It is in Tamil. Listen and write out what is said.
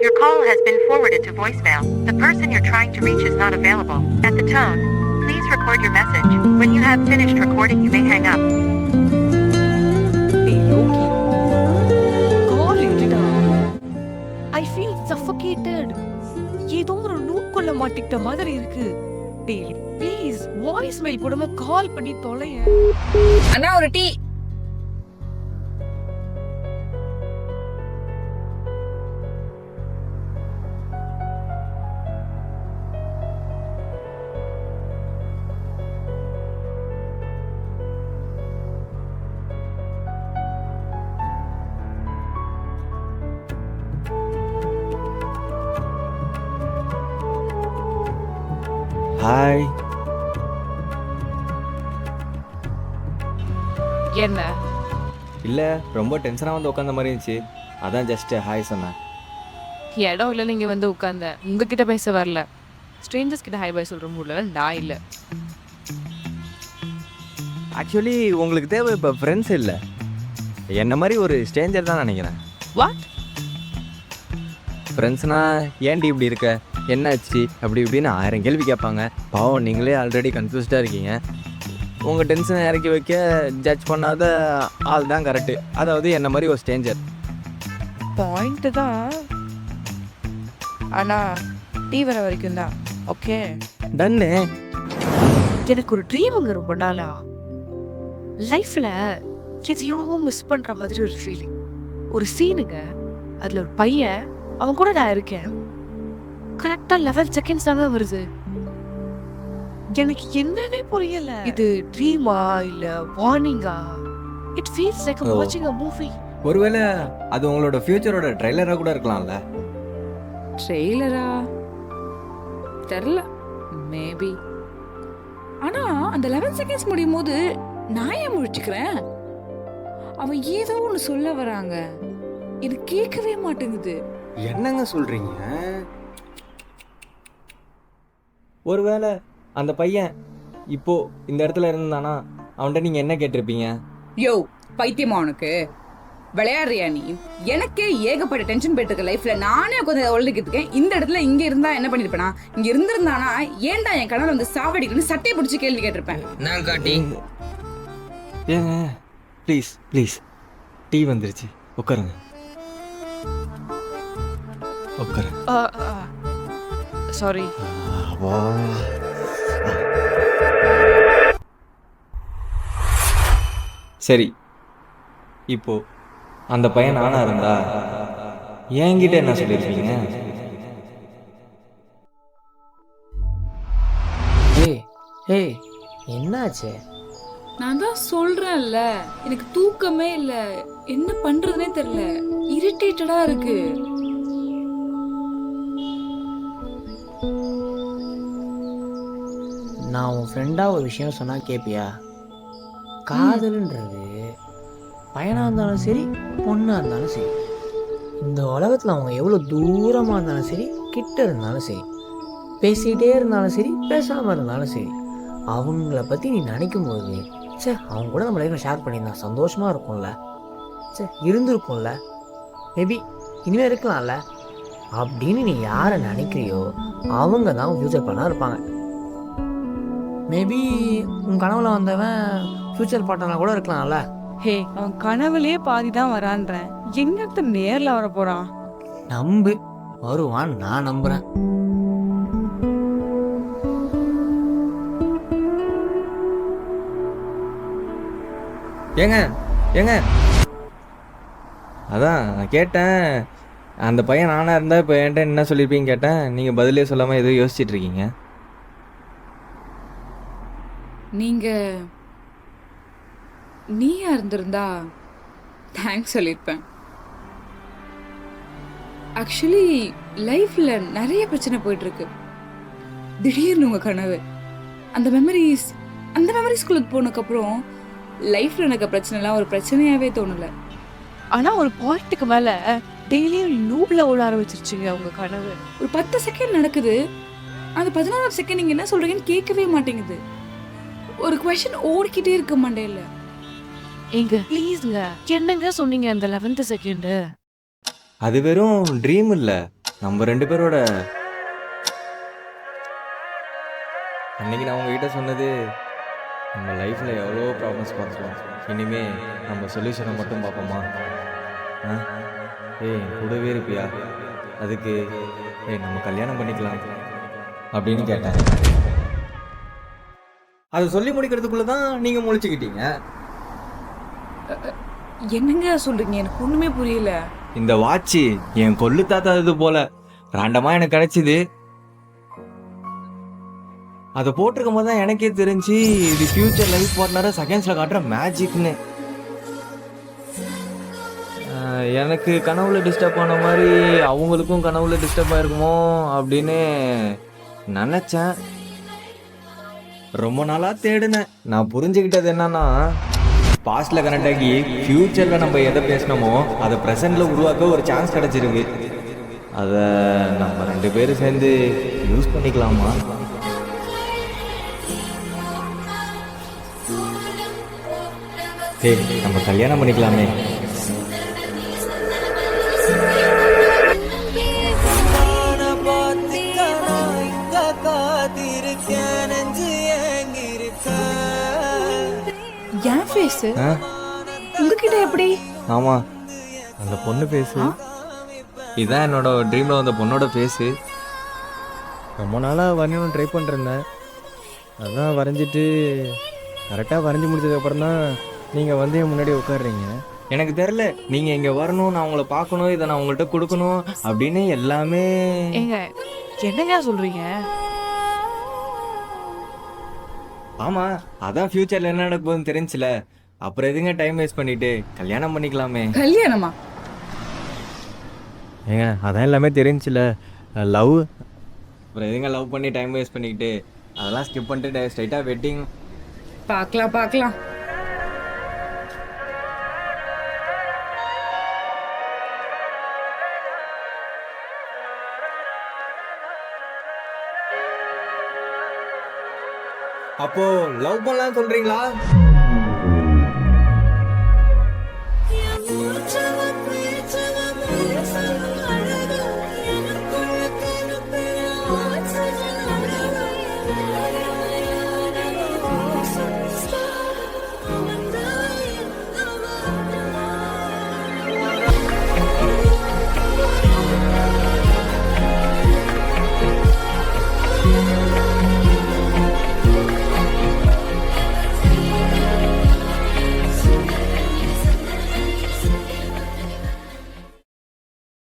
Your call has been forwarded to voicemail. The person you're trying to reach is not available. At the tone, please record your message. When you have finished recording, you may hang up. Hey Yogi, call எடுடா. I feel suffocated. ஏதோ ஒரு நூக்குள்ள மாட்டிக்கிட்ட மாதிரி இருக்கு. டேய் ப்ளீஸ் வாய்ஸ் மெயில் போடாம கால் பண்ணி தொலைய. அண்ணா ஒரு டீ. ஹாய். என்ன இல்லை, ரொம்ப டென்ஷனாக வந்து உட்காந்த மாதிரி இருந்துச்சு, அதான் ஜஸ்ட் ஹாய் சொன்னேன். இடம் இல்லை நீங்கள் வந்து உட்காந்த உங்ககிட்ட பேச வரல. ஸ்ட்ரேஞ்சர்ஸ் கிட்ட ஹாய் பாய் சொல்கிற மூடில் நான் இல்லை. ஆக்சுவலி உங்களுக்கு தேவை இப்போ ஃப்ரெண்ட்ஸ் இல்லை, என்ன மாதிரி ஒரு ஸ்ட்ரேஞ்சர் தான் நினைக்கிறேன். வாட்? ஃப்ரெண்ட்ஸ்னா ஏன்டி இப்படி இருக்க, என்னாச்சு, அப்படி இப்படின்னு 1000 கேள்வி கேட்பாங்க. பாவம், நீங்களே ஆல்ரெடி கன்ஃபியூஸ்டாக இருக்கீங்க. உங்கள் டென்ஷனை இறக்கி வைக்க ஜட்ஜ் பண்ணாத ஆள் தான் கரெக்டு, அதாவது என்ன மாதிரி ஒரு ஸ்ட்ரேஞ்சர். பாயிண்ட்டு தான், ஆனால் டீ வர வரைக்கும் தான். ஓகே டன்னு. எனக்கு ஒரு ட்ரீமுங்க ரொம்ப நாளா லைஃப்பில் எதையோ மிஸ் பண்ணுற மாதிரி ஒரு ஃபீலிங். ஒரு சீனுங்க, அதில் ஒரு பையன், அவன் கூட நான் இருக்கேன். கரெக்டாக 11 செகண்ட்ஸ் தாங்க வருது. எனக்கு என்னன்னே புரியல. இது ட்ரீமா இல்ல வார்னிங்கா? இட் ஃபீல்ஸ் லைக் ஐ வாட்சிங் a மூவி. ஒருவேளை அது உங்களோட ஃபியூச்சரோட ட்ரெய்லராக கூட இருக்கலாம்ல. ட்ரெய்லரா தெரியல, மேபி. ஆனா அந்த 11 செகண்ட்ஸ் முடியும் போது நான் ஏன் முழிச்சுக்கிறேன்? அவன் ஏதோ ஒன்று சொல்ல வராங்க, எனக்கு கேட்கவே மாட்டேங்குது. என்னங்க சொல்றீங்க? ஒருவேளை அந்த பையன் இப்போ இந்த இடத்துல இருந்தானா, அவன்கிட்ட நீங்க என்ன கேட்டிருப்பீங்க? யோ பைத்தியமா உனக்கு? விளையாடுறியா நீ? எனக்கே ஏகப்பட்ட டென்ஷன் போயிட்டு இருக்க லைஃப்ல. நானே கொஞ்சம் ஒழுதுக்கிட்டு இருக்கேன். இந்த இடத்துல இங்க இருந்தா என்ன பண்ணிருப்பேனா? இங்க இருந்திருந்தானா ஏன்டா என் கணவர் வந்து சாவடிக்கணும்னு சட்டையை பிடிச்சி கேள்வி கேட்டிருப்பேன். நான் காட்டி ஏங்க ப்ளீஸ் ப்ளீஸ், டீ வந்துருச்சு, உட்காருங்க உட்காருங்க. சாரி. சரி, இப்போ அந்த பையன் நானா இருந்தா என்கிட்ட என்ன சொல்லியிருப்பீங்க? ஏய் என்னாச்சு? நான் தான் சொல்றேன்ல, எனக்கு தூக்கமே இல்ல, என்ன பண்றதுனே தெரியல, இரிட்டேட்டடா இருக்கு. நான் உன் ஃப்ரெண்டாக ஒரு விஷயம் சொன்னால் கேட்பியா? காதல்ன்றது பையனாக இருந்தாலும் சரி, பொண்ணாக இருந்தாலும் சரி, இந்த உலகத்தில் அவங்க எவ்வளோ தூரமாக இருந்தாலும் சரி, கிட்ட இருந்தாலும் சரி, பேசிக்கிட்டே இருந்தாலும் சரி, பேசாமல் இருந்தாலும் சரி, அவங்கள பற்றி நீ நினைக்கும் போது சே, அவங்க கூட நம்ம லைஃப்பில் ஷேர் பண்ணியிருந்தா சந்தோஷமாக இருக்கும்ல, சே இருந்திருக்கும்ல, மேபி இனிமேல் இருக்கலாம்ல அப்படின்னு நீ யாரை நினைக்கிறியோ அவங்க தான் ஃப்யூச்சர் பண்ணால் இருப்பாங்க. மேபி உன் கனவுல வந்தவன் ஃப்யூச்சர் பார்ட்னராக கூட இருக்கலாம்ல. ஹே, அவன் கனவுலயே பாதி தான் வரான்றேன், எங்க நேர்ல வர போறான்? நம்பு, வருவான், நான் நம்புறேன். ஏங்க ஏங்க, அதான் நான் கேட்டேன், அந்த பையன் நானாக இருந்தால் இப்போ என்கிட்ட என்ன சொல்லியிருப்பீங்க கேட்டேன், நீங்கள் பதிலே சொல்லாமல் எதுவும் யோசிச்சுட்டு இருக்கீங்க. நீயா இருந்திருந்தா தேங்க்ஸ் சொல்லியிருப்பேன். ஆக்சுவலி லைஃப்ல நிறைய பிரச்சனை போயிட்டு இருக்கு. திடீர்னு உங்க கனவு, அந்த மெமரிஸ்குள்ள போனதுக்கப்புறம் லைஃப்ல எனக்கு பிரச்சனைலாம் ஒரு பிரச்சனையாவே தோணல. ஆனா ஒரு பாயிண்ட்டுக்கு மேல டெய்லியும் லூப்ல ஓட ஆரம்பிச்சிருச்சுங்க உங்க கனவு. ஒரு 10 செகண்ட் நடக்குது, அந்த 11வது செகண்ட் நீங்க என்ன சொல்றீங்கன்னு கேட்கவே மாட்டேங்குது. ஒரு குவெஸ்சன் ஓடிக்கிட்டே இருக்க மண்டையில. ஏங்க ப்ளீஸ்ங்க, என்னங்க சொன்னீங்க அந்த 11th செகண்ட்? அது வெறும் ட்ரீம் இல்லை, நம்ம 2 பேரோட அன்னைக்கு நான் உங்ககிட்ட சொன்னது, நம்ம லைஃப்பில் எவ்வளோ ப்ராப்ளம்ஸ் பார்த்துட்டோம், இனிமே நம்ம சொல்யூஷனை மட்டும் பார்ப்போமா? ஏய் என் கூடவே இருப்பியா? அதுக்கு நம்ம கல்யாணம் பண்ணிக்கலாம் அப்படின்னு கேட்டேன். அதை சொல்லி முடிக்கிறதுக்குள்ள தான் நீங்கள் முழிச்சுக்கிட்டீங்க. என்னங்க சொல்றீங்க? எனக்கு ஒண்ணுமே புரியல. இந்த வாட்சி என் கொள்ளு தாத்தா இது போல ரேண்டமாக எனக்கு கிடைச்சிது. அதை போட்டிருக்கும் போது தான் எனக்கே தெரிஞ்சு இது ஃபியூச்சர் லைஃப் பார்ட்னரை செகண்ட்ஸில் காட்டுற மேஜிக்னு. எனக்கு கனவுல டிஸ்டர்ப் ஆன மாதிரி அவங்களுக்கும் கனவுல டிஸ்டர்ப் ஆயிருக்குமோ அப்படின்னு நினச்சேன். ரொம்ப நாளாக தேடினேன். நான் புரிஞ்சுக்கிட்டது என்னன்னா, பாஸ்டில் கனெக்ட் ஆகி ஃப்யூச்சரில் நம்ம எதை பேசினோமோ அதை ப்ரெசண்டில் உருவாக்க ஒரு சான்ஸ் கிடச்சிருக்கு. அதை நம்ம 2 பேரும் சேர்ந்து யூஸ் பண்ணிக்கலாமா? நம்ம கல்யாணம் பண்ணிக்கலாமே. என் ஃபேஸ் உங்ககிட்ட எப்படி? ஆமா, அந்த பொண்ணு ஃபேஸு. இதான் என்னோட ட்ரீமில் வந்த பொண்ணோட ஃபேஸு. ரொம்ப நாளாக வரையணும்னு ட்ரை பண்ணிருந்தேன். அதான் வரைஞ்சிட்டு கரெக்டாக வரைஞ்சி முடிச்சதுக்கப்புறம் தான் நீங்கள் வந்து என் முன்னாடி உட்காடுறீங்க. எனக்கு தெரில நீங்கள் இங்கே வரணும், நான் உங்களை பார்க்கணும், இதை நான் உங்கள்கிட்ட கொடுக்கணும் அப்படின்னு எல்லாமே. ஏங்க என்னங்க சொல்றீங்க? ஆமாம், அதான் ஃப்யூச்சரில் என்ன நடக்க போகுதுன்னு தெரிஞ்சில. அப்புறம் எதுங்க டைம் வேஸ்ட் பண்ணிட்டு கல்யாணம் பண்ணிக்கலாமே. கல்யாணமா? ஏங்க அதான் எல்லாமே தெரிஞ்சில. லவ் அப்புறம் எதுங்க லவ் பண்ணி டைம் வேஸ்ட் பண்ணிக்கிட்டு அதெல்லாம் ஸ்கிப் பண்ணிட்டு ஸ்ட்ரைட்டாக வெட்டிங் பார்க்கலாம் பார்க்கலாம். அப்போ லவ் பண்ணலாம் சொல்றீங்களா?